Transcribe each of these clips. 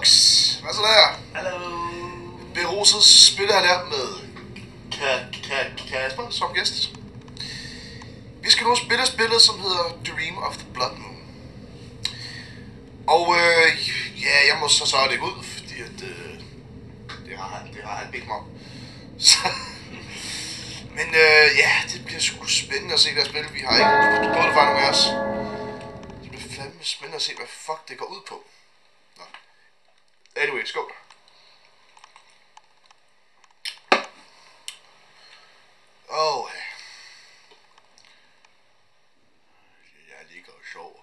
Folks, hvad så der? Hallo. Beruset spiller her der med Kasper som gæst. Vi skal nu spille spillet, som hedder Dream of the Blood Moon. Og ja, jeg må så lægge ud, fordi at, det har han bedt mig om. Men ja, det bliver sgu spændende at se det her spil. Vi har ikke prøvet det for nogen af os. Det bliver fandme spændende at se, hvad fuck det går ud på. Nå. Anyway, skål. Åh, jeg ligger og sover.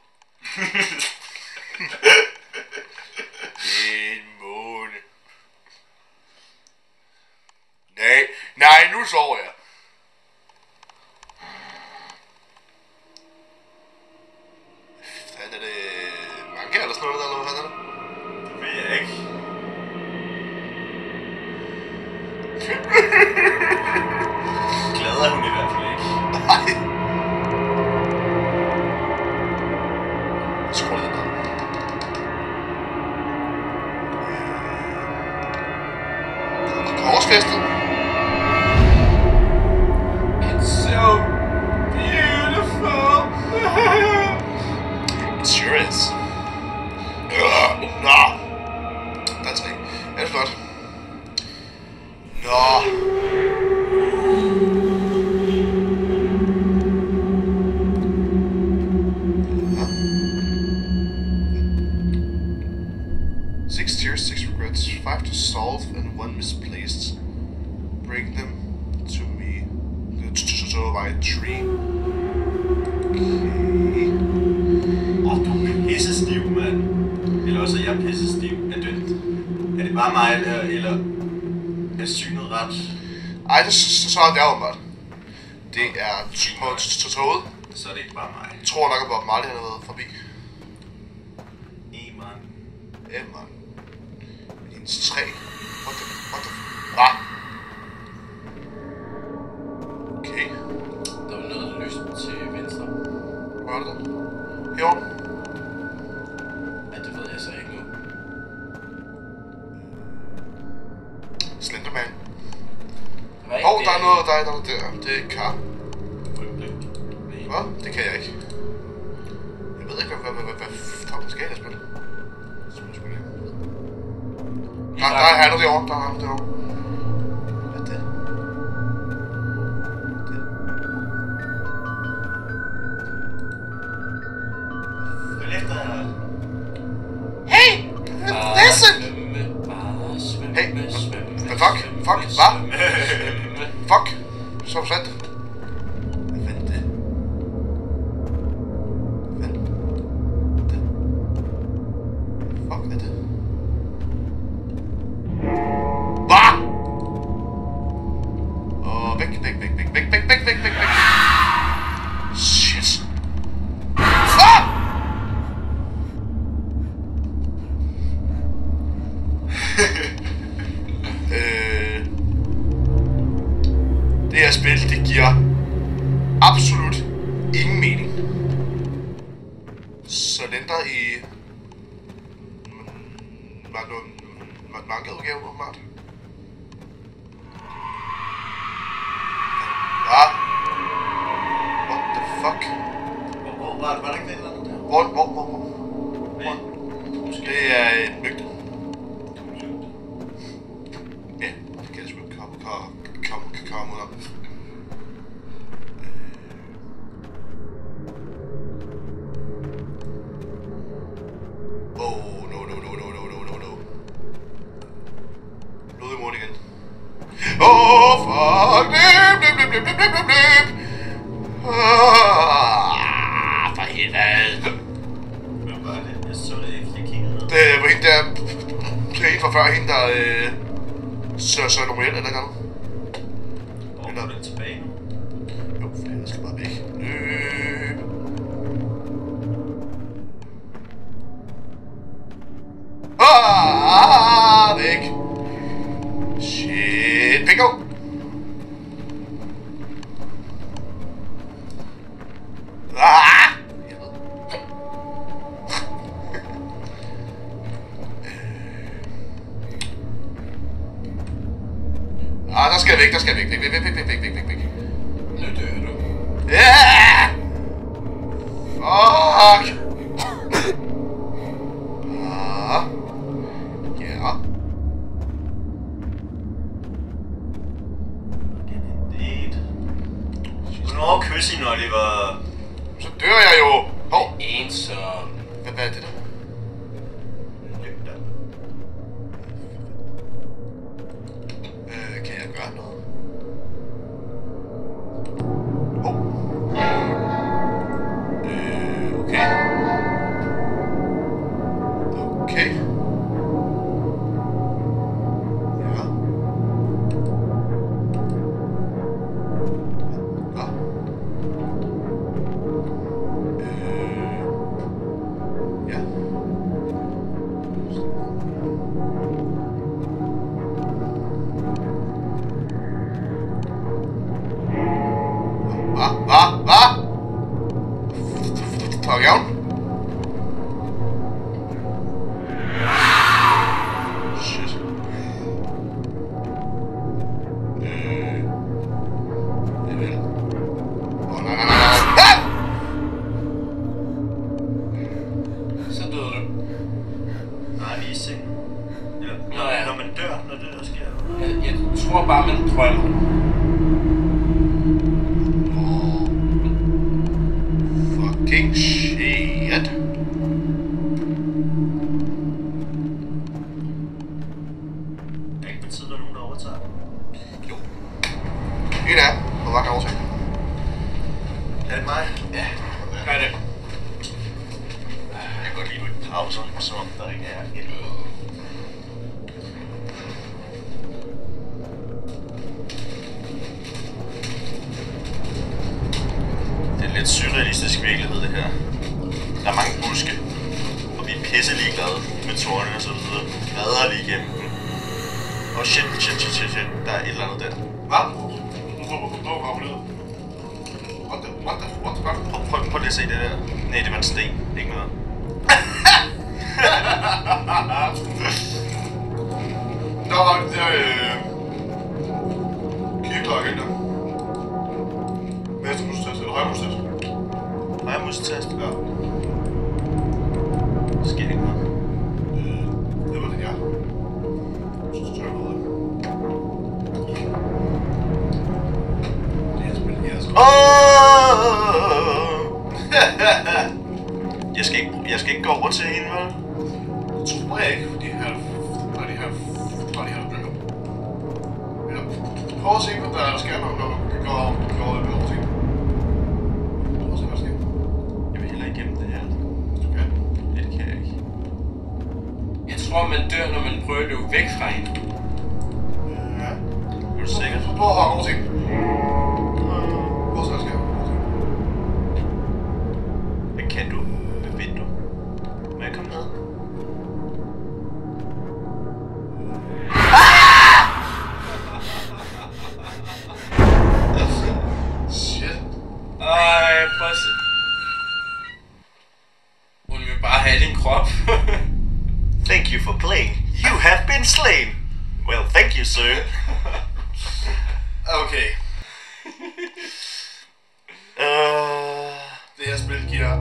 En måne. Nej, nu sover jeg. Fanden er det manga eller sådan noget, eller hvad fanden er det? Det ved jeg ikke. Glad er hun i hvert fald ikke. Nej. Skål lidt ned. Korsfæstet. It's so beautiful. It sure is. Nå. Der er 3. Er det flot? Nå. Six tears, 6 regrets, 5 to solve, and 1 misplaced. Bring them to me. To my tree. Okay. Du er pissestiv, mand. Eller også er jeg pissestiv. Er det bare mig, eller er synet ret? Ej, så er det åbenbart. Det er toget. Så er det ikke bare mig. Jeg tror nok, at Bob Marley har været forbi. Eman. Emma. Hendes træ. What the... Hvad? Okay. Der var noget lyst til venstre. Hvor er det der? Herovre? Ja, det ved jeg så ikke nu. Slenderman. Det var ikke Der er noget der. Det er et kar. Hvad? Det kan jeg ikke. Jeg ved ikke, hvad fuck skal jeg spille? Der er noget derovre. Hvad er det? Følg efter. Hey! Listen! Hey! Fuck! Hvad? Fuck! Så forsvandt det. Hvad fanden er det? Fuck er det? Hvad? Åh, væk. Shit. Ah! Det her spil, det giver absolut ingen mening. Cylinder i manga-udgave, åbenbart. Hvad? What the fuck? Hvor var der ikke den eller andet der? Hvor? Det er en lygte. Ja, det kan jeg sgu ikke komme ud af. No. Blod i munden igen. Fuck! Blip! For helvede. Hvem var det? Jeg så det ikke, jeg kiggede ned. Det var hende der... Det er en fra før, hende der... Så nummer 1 eller noget. Hvor er den tilbage nu? Jo, for jeg skal bare væk. Væk. Shit, bingo. skal væk, der skal væk. Væk. Nu dør du. Ja! Fuck! Ja. Hvornår kysse hende, Oliver? Så dør jeg jo. Hov. Ensom. Hvad er det der? Lygter. Kan jeg gøre noget? Hov. Okay. Okay. Ja. Nå. Ja. Hvad? Fuck ja. Shit. Vel. Nej. Ah! Så døde du. Nej, lige i seng. Ja. Nå ja. Når man dør, når det der sker. Jeg tror bare, man drømmer. Fucking shit. Det er ikke på tide, der er nogen, der overtager. Jo. En af dem. Hvor var der overtaget? Er det mig? Ja, gør det. Jeg kan godt lide, at du ikke pauser, som om der ikke er et. Det er lidt surrealistisk virkelighed, det her. Der er mange buske, og vi er pisse ligeglade med tårne og så videre. Vi vader lige igennem dem. Og shit. Der er et eller andet der. Hvad? Hvor kommer det ud? What the fuck? Prøv lige at se det der. Nej, det var en sten. Ikke noget. Der var det der kirkeklokke der. Venstre musestast eller højre musestast? Højre musetast. Ja. Der sker ikke noget. Det var det, ja. Så tror jeg noget. Det er spillet her, så. Jeg skal ikke gå over til hende, vel? Det tror jeg ikke, fordi her, når de her bøger. Eller prøv at se, hvad der sker, når man går over til. Prøv at se, hvad der sker. Jeg vil heller ikke gennem det her. Okay. Det kan jeg ikke. Jeg tror, man dør, når man prøver at løbe væk fra hende. Ja. Er du sikker? Så prøv at hoppe over til. Prøv at se, hvad der sker. Hvad kan du? Hvad ved du? Må jeg komme ned? Shit. Ej, prøv at se. Hun vil bare have din krop. Thank you for playing. You have been slain. Well, thank you, sir. Okay. Det her spil giver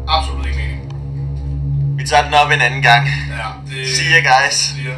absolut ingen mening. Vi tager den op en anden gang. Ja, det... See ya, guys. See ya.